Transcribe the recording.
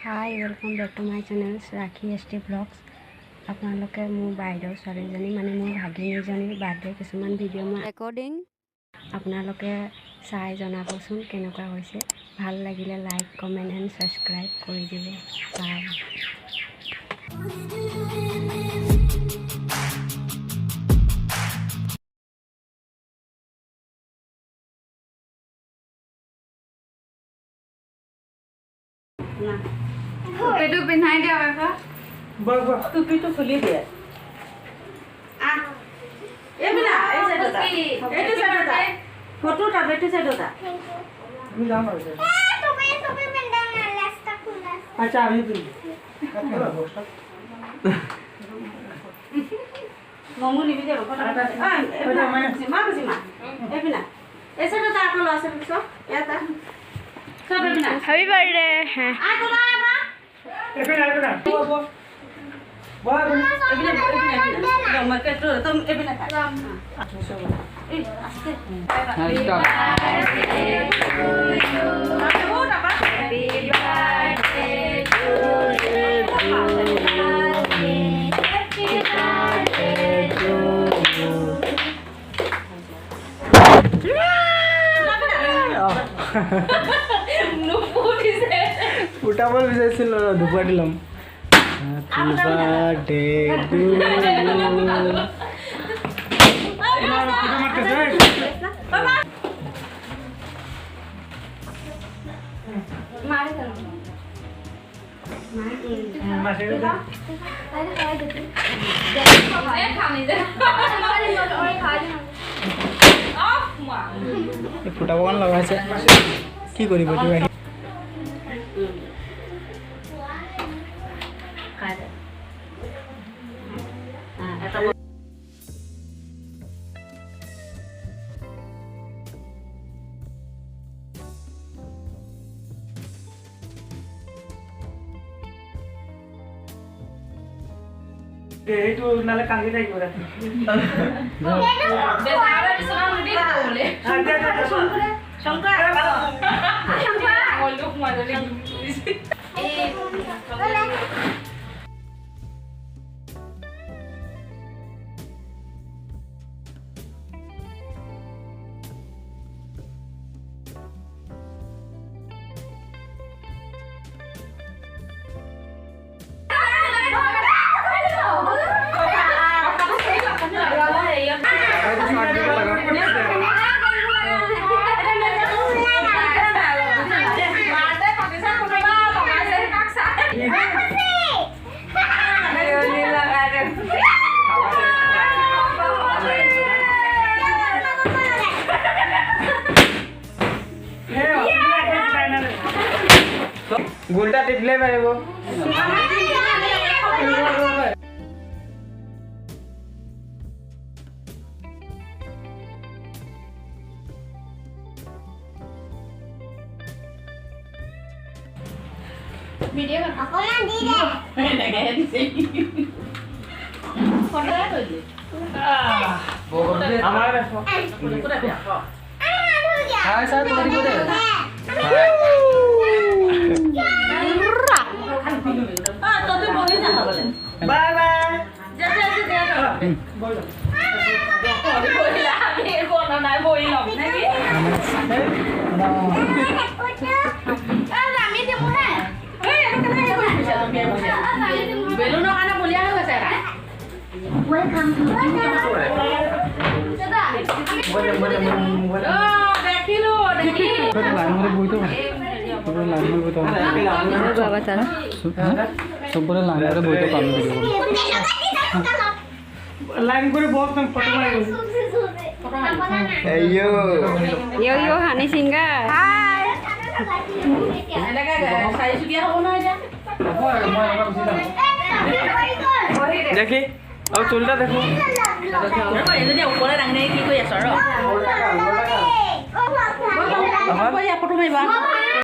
Hi, welcome back to my channel Rakhi vlogs. আপোনালোকে মোৰ বাইদেউ ছোৱালীজনী মানে মোৰ ভাগিনীজনীৰ বাৰ্থডে কিছুমান ভিডিঅ' মই ৰেকৰ্ডিং আপোনালোকে চাই জনাবচোন কেনেকুৱা হৈছে ভাল লাগিলে লাইক কমেন্ট এণ্ড সাবস্ক্ৰাইব কৰি দিব বাই टोपी पिन्हाई दिया बाबा टोपी तो खुली दिया ए बिना ए साइड होता फोटो ता बेटे साइड होता मी जाऊं मार टोपी पिन्हा ना लास्ट खुला अच्छा अभी भी मम्मू नि भी जाबो मां ए बिना ए साइड होता आपन लास्ट बिसो याता सब बिना हैप्पी बर्थडे आ तो ना एबिना Wah, ebina. Market tu, tu ebina. Eh, aste. Happy birthday to you. Happy birthday to you. Happy birthday to you. Utama bisa sila dua dalam. Happy birthday to you. ফুটাবন লগাইছে কি কৰিব তুমি এইটো নালে কাঙ্গি যাই করে बेचारा बिसना मुडी बोले শঙ্কর लोग मजले ए গোলটা টিপলে পাৰিব वीडियो कर अकणम दी दे लगे दिसे फोटो ले दे আমাৰ দেখো পুৰা দিয়া হাই স্যাৰ তোৰি করে তোতে বলি না বলে বাই বাই যা যা যা বল बोला আমি কোনো নাই বইলাম নাকি আমি দেবো না বেলুনৰ কাৰণে বলিয়া হৈ গৈছে কা ওয়েলকাম টু দাদা দেখিলো লাইন মৰে বইতো লাইন মৰে বইতো বাবা তাৰা সবৰে লাইন মৰে বইতো কাম দিব লাইন করে বহুত ফটো মারি আইয়ো yo হানি সিংগা হাই এনেকা চাই চুকিয়া হ'ব নহয় এতিয়া দেখি আৰু চুলটা দেখো এজনী ওপৰে ডাঙনে কি কৰি আছ ৰ ফটো মাৰিবা